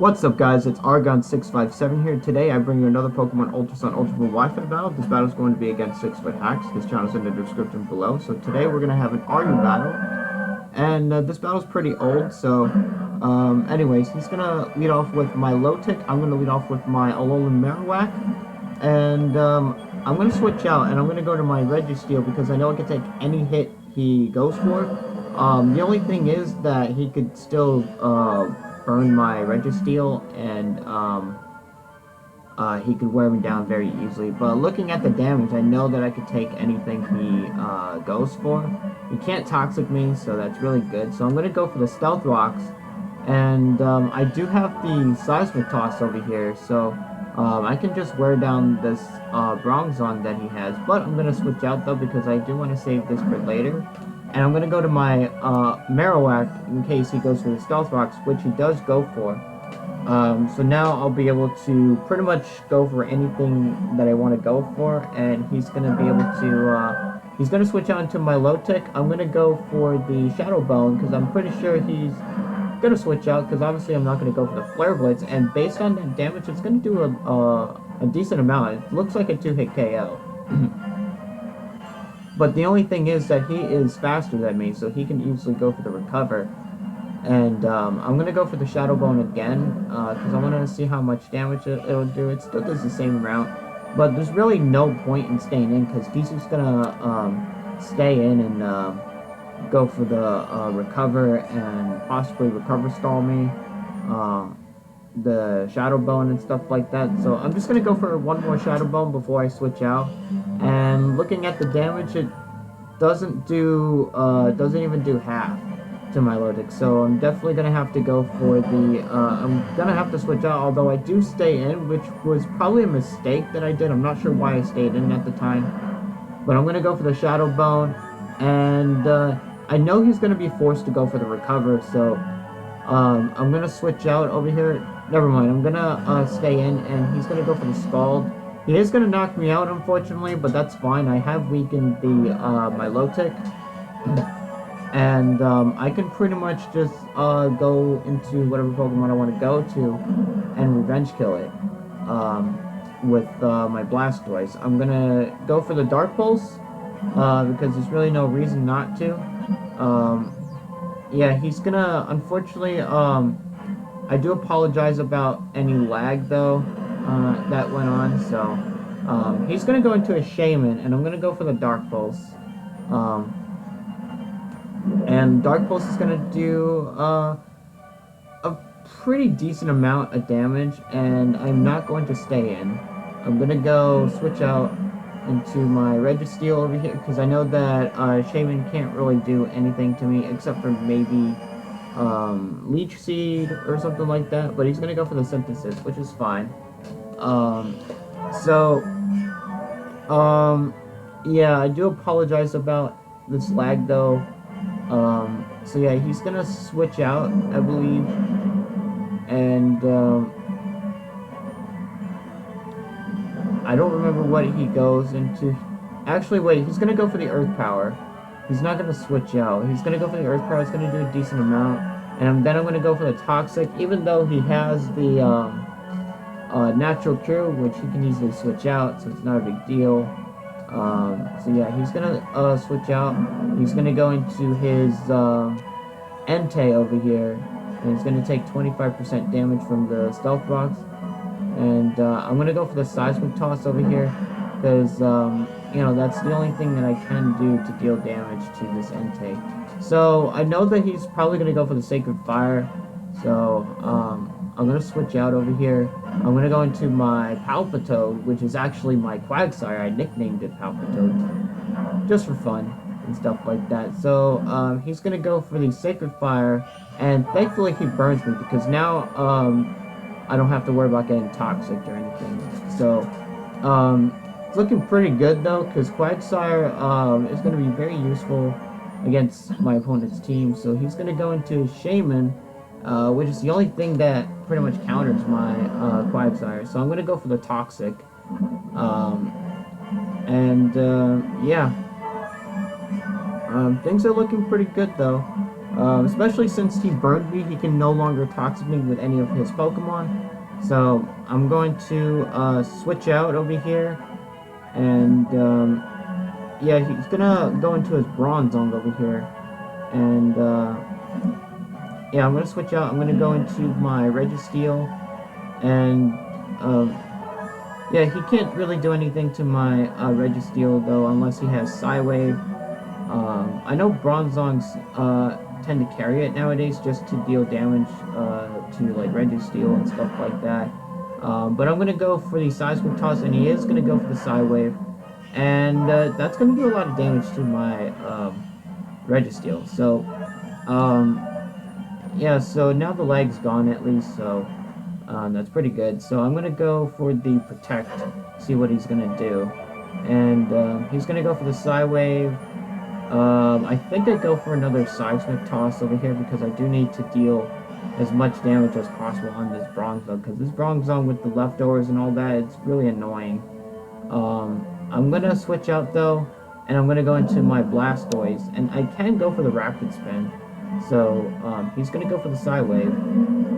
What's up, guys? It's Argon657 here. Today I bring you another Pokemon Ultra Sun Ultra Ball Wi-Fi battle. This battle is going to be against SixftHax. His channel is in the description below. So today we're going to have an RU battle. And this battle is pretty old, so anyways, he's going to lead off with my low tick. I'm going to lead off with my alolan-marowak. And I'm going to switch out, and I'm going to go to my Registeel because I know I can take any hit he goes for. The only thing is that he could still burn my Registeel, and he could wear me down very easily. But looking at the damage, I know that I could take anything he goes for. He can't Toxic me, so that's really good. So I'm going to go for the Stealth Rocks, and I do have the Seismic Toss over here, so I can just wear down this Bronzong that he has. But I'm going to switch out, though, because I do want to save this for later. And I'm going to go to my Marowak in case he goes for the Stealth Rocks, which he does go for. So now I'll be able to pretty much go for anything that I want to go for, and he's going to be able to, he's going to switch on to my low tick. I'm going to go for the Shadow Bone, because I'm pretty sure he's going to switch out, because obviously I'm not going to go for the Flare Blitz, and based on that damage, it's going to do a decent amount. It looks like a 2-hit KO. But the only thing is that he is faster than me, so he can easily go for the Recover. And I'm going to go for the Shadow Bone again, because I want to see how much damage it'll do. It still does the same amount, but there's really no point in staying in, because he's just going to stay in and go for the Recover and possibly Recover Stall me, the Shadow Bone and stuff like that. So I'm just going to go for one more Shadow Bone before I switch out. And looking at the damage, it doesn't even do half to my low tick. So I'm definitely going to have to go for the, I'm going to have to switch out, although I do stay in, which was probably a mistake that I did. I'm not sure why I stayed in at the time. But I'm going to go for the Shadow Bone, and I know he's going to be forced to go for the Recover, so I'm going to switch out over here. Never mind, I'm going to stay in, and he's going to go for the Scald. He is going to knock me out, unfortunately, but that's fine. I have weakened the my low tick, and I can pretty much just go into whatever Pokemon I want to go to and revenge kill it with my Blastoise. I'm going to go for the Dark Pulse because there's really no reason not to. Yeah, he's going to, unfortunately, I do apologize about any lag, though, that went on, so he's going to go into a Shaman, and I'm going to go for the Dark Pulse. And Dark Pulse is going to do a pretty decent amount of damage, and I'm not going to stay in. I'm going to go switch out into my Registeel over here, because I know that Shaman can't really do anything to me, except for maybe Leech Seed or something like that, but he's going to go for the Synthesis, which is fine. Yeah, I do apologize about this lag, though. So yeah, he's gonna switch out, I believe, and, I don't remember what he goes into. Actually, wait, he's gonna go for the Earth Power. He's not gonna switch out. He's gonna go for the Earth Power. It's gonna do a decent amount, and then I'm gonna go for the Toxic, even though he has the, Natural Cure, which he can easily switch out, so it's not a big deal. So yeah, he's gonna switch out. He's gonna go into his Entei over here, and he's gonna take 25% damage from the Stealth Rocks. And I'm gonna go for the Seismic Toss over here, because you know, that's the only thing that I can do to deal damage to this Entei. So I know that he's probably gonna go for the Sacred Fire. So I'm going to switch out over here. I'm going to go into my Palpitoad, which is actually my Quagsire. I nicknamed it Palpitoad, just for fun and stuff like that. So he's going to go for the Sacred Fire, and thankfully he burns me, because now I don't have to worry about getting Toxic or anything. So it's looking pretty good, though, because Quagsire is going to be very useful against my opponent's team. So he's going to go into Shaman, which is the only thing that pretty much counters my Quagsire. So I'm going to go for the Toxic. Yeah. Things are looking pretty good, though. Especially since he burned me, he can no longer toxic me with any of his Pokemon. So I'm going to switch out over here, and yeah, he's gonna go into his Bronzong over here, and yeah, I'm gonna switch out. I'm gonna go into my Registeel, and yeah, he can't really do anything to my Registeel though, unless he has Psywave. I know Bronzongs tend to carry it nowadays just to deal damage to like Registeel and stuff like that. But I'm gonna go for the Seismic Toss, and he is gonna go for the Psywave, and that's gonna do a lot of damage to my Registeel. So yeah, so now the leg's gone at least, so that's pretty good. So I'm gonna go for the Protect, see what he's gonna do, and he's gonna go for the Psywave. I think I go for another Seismic Toss over here because I do need to deal as much damage as possible on this Bronzong, because this Bronzong with the leftovers and all that, it's really annoying. I'm gonna switch out though, and I'm gonna go into my Blastoise, and I can go for the Rapid Spin. So he's gonna go for the Psywave,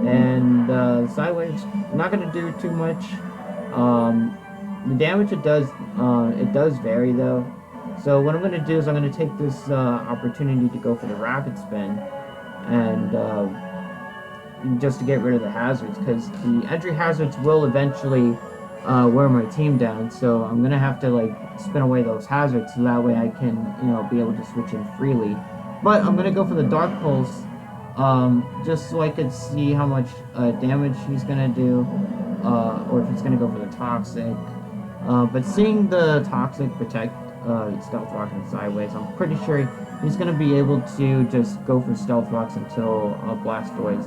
and Psywave's not gonna do too much. The damage it does vary though. So what I'm going to do is I'm going to take this opportunity to go for the Rapid Spin, and just to get rid of the hazards, because the entry hazards will eventually wear my team down. So I'm going to have to like spin away those hazards so that way I can be able to switch in freely. But I'm going to go for the Dark Pulse, just so I could see how much damage he's going to do, or if he's going to go for the Toxic. But seeing the Toxic Protect Stealth Rock and Sideways, I'm pretty sure he's going to be able to just go for Stealth Rocks until Blastoise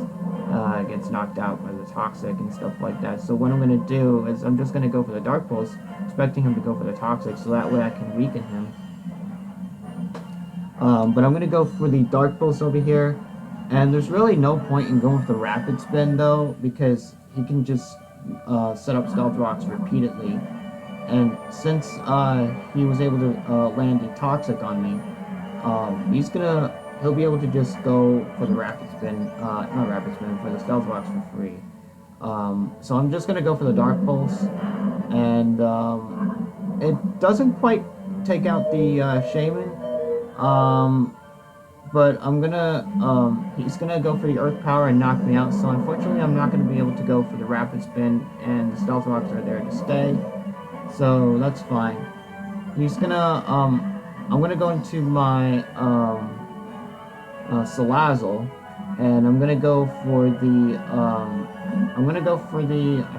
gets knocked out by the Toxic and stuff like that. So what I'm going to do is I'm just going to go for the Dark Pulse, expecting him to go for the Toxic, so that way I can weaken him. But I'm going to go for the Dark Pulse over here, and there's really no point in going for the Rapid Spin though, because he can just set up Stealth Rocks repeatedly. And since he was able to land a Toxic on me, he'll be able to just go for the Rapid Spin, not Rapid Spin, for the Stealth Rocks for free. So I'm just gonna go for the Dark Pulse, and it doesn't quite take out the Shaman, but he's gonna go for the Earth Power and knock me out. So unfortunately, I'm not gonna be able to go for the Rapid Spin, and the Stealth Rocks are there to stay. So that's fine. He's gonna, I'm gonna go into my, Salazzle, and I'm gonna go for the, I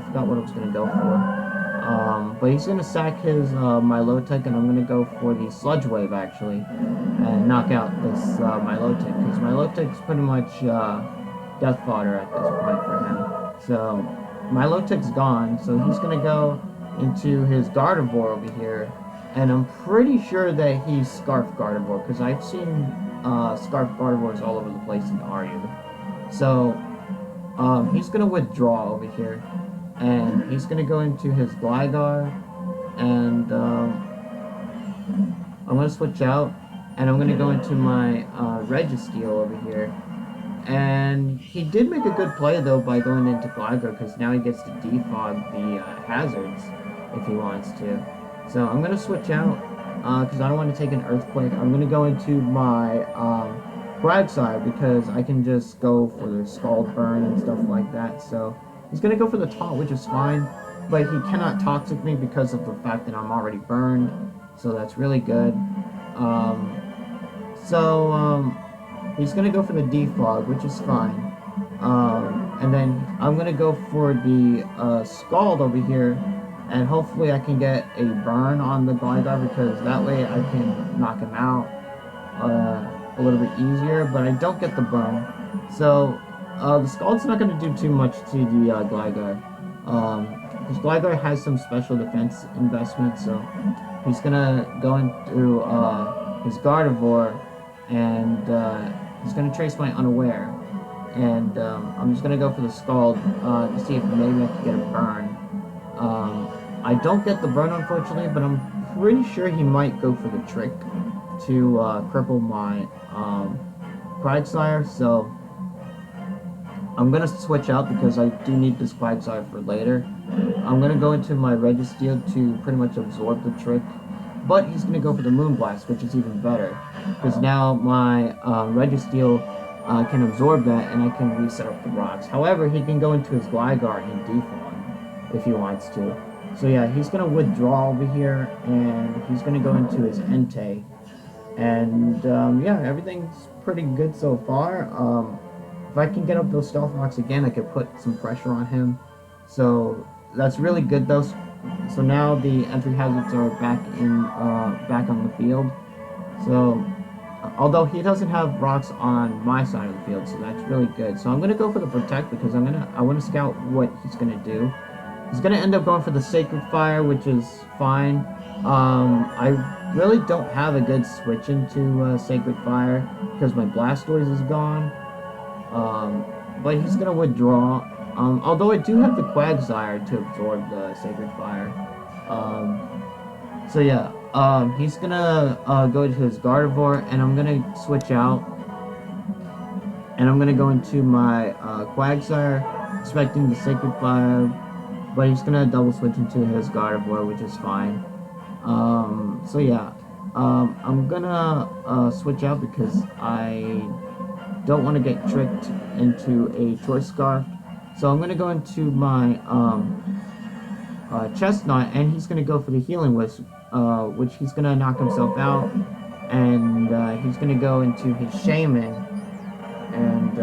forgot what I was gonna go for. But he's gonna sack his, Milotic, and I'm gonna go for the Sludge Wave, actually, and knock out this, Milotic, because Milotic's pretty much, death fodder at this point for him. So, Milotic's gone, so he's gonna go into his Gardevoir over here, and I'm pretty sure that he's Scarf Gardevoir, because I've seen Scarf Gardevoirs all over the place in Aryu. So he's gonna withdraw over here, and he's gonna go into his Gligar, and I'm gonna switch out, and I'm gonna go into my Registeel over here. And he did make a good play though by going into Gligar, because now he gets to defog the hazards if he wants to. So I'm gonna switch out because I don't want to take an Earthquake. I'm gonna go into my Quagsire, because I can just go for the Scald Burn and stuff like that. So he's gonna go for the Taunt, which is fine, but he cannot Toxic me because of the fact that I'm already burned. So that's really good. He's gonna go for the Defog, which is fine. And then I'm gonna go for the Scald over here, and hopefully I can get a burn on the Gligar, because that way I can knock him out a little bit easier, but I don't get the burn. So the Scald's not gonna do too much to the Gligar, because Gligar has some special defense investment, so he's gonna go into his Gardevoir, and he's going to trace my Unaware, and I'm just going to go for the Scald to see if maybe I can get a burn. I don't get the burn, unfortunately, but I'm pretty sure he might go for the Trick to cripple my Quagsire, so I'm gonna switch out because I do need this Quagsire for later. I'm gonna go into my Registeel to pretty much absorb the trick, but he's gonna go for the Moonblast, which is even better, because now my Registeel can absorb that and I can reset up the rocks. However, he can go into his Gligar and Defawn if he wants to. So yeah, he's gonna withdraw over here and he's gonna go into his Entei. And yeah, everything's pretty good so far. If I can get up those Stealth Rocks again, I could put some pressure on him. So that's really good though. So now the entry hazards are back on the field. So although he doesn't have rocks on my side of the field, so that's really good. So I'm gonna go for the Protect because I want to scout what he's gonna do. He's gonna end up going for the Sacred Fire, which is fine. I really don't have a good switch into Sacred Fire because my Blastoise is gone. But he's gonna withdraw. Although I do have the Quagsire to absorb the Sacred Fire. So yeah, he's gonna go to his Gardevoir, and I'm gonna switch out. And I'm gonna go into my Quagsire, expecting the Sacred Fire, but he's gonna double switch into his Gardevoir, which is fine. So yeah, I'm gonna switch out because I don't want to get tricked into a Choice Scarf. So I'm gonna go into my Chestnut, and he's gonna go for the Healing Wish, which he's gonna knock himself out, and he's gonna go into his Shaman and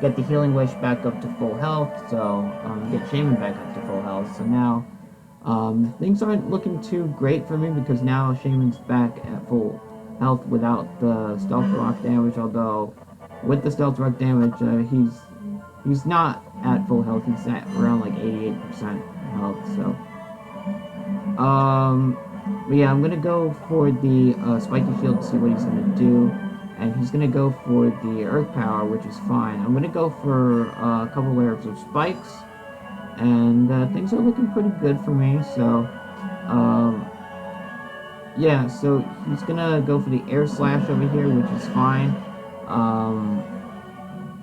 get the Healing Wish back up to full health. So get Shaman back up to full health. So now things aren't looking too great for me because now Shaman's back at full health without the Stealth Rock damage. Although with the Stealth Rock damage, he's not at full health. He's at around like 88% health. So but yeah, I'm gonna go for the Spiky Shield to see what he's gonna do, and he's gonna go for the Earth Power, which is fine. I'm gonna go for a couple layers of spikes, and things are looking pretty good for me. So yeah, so he's gonna go for the Air Slash over here, which is fine.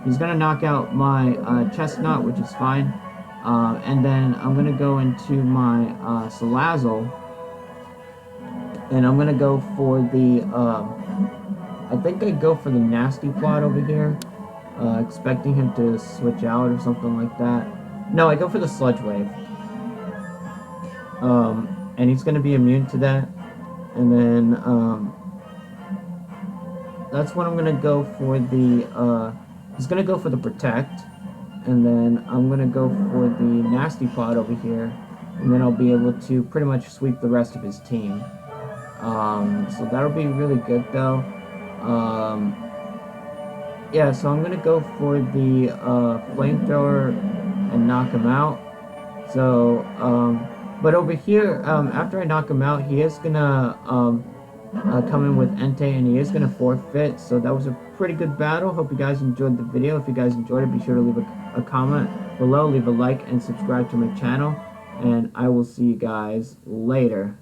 He's gonna knock out my Chestnut, which is fine. And then I'm gonna go into my Salazzle, and I'm gonna go for the I think I go for the Nasty Plot over here, expecting him to switch out or something like that. No, I go for the Sludge Wave. And he's gonna be immune to that. And then that's when I'm gonna go for the he's gonna go for the Protect, and then I'm gonna go for the Nasty Plot over here, and then I'll be able to pretty much sweep the rest of his team. So that'll be really good though. Yeah, so I'm gonna go for the Flamethrower and knock him out. So but over here, after I knock him out, he is gonna come in with Entei, and he is gonna forfeit. So that was a pretty good battle. Hope you guys enjoyed the video. If you guys enjoyed it, be sure to leave a comment below, leave a like, and subscribe to my channel. And I will see you guys later.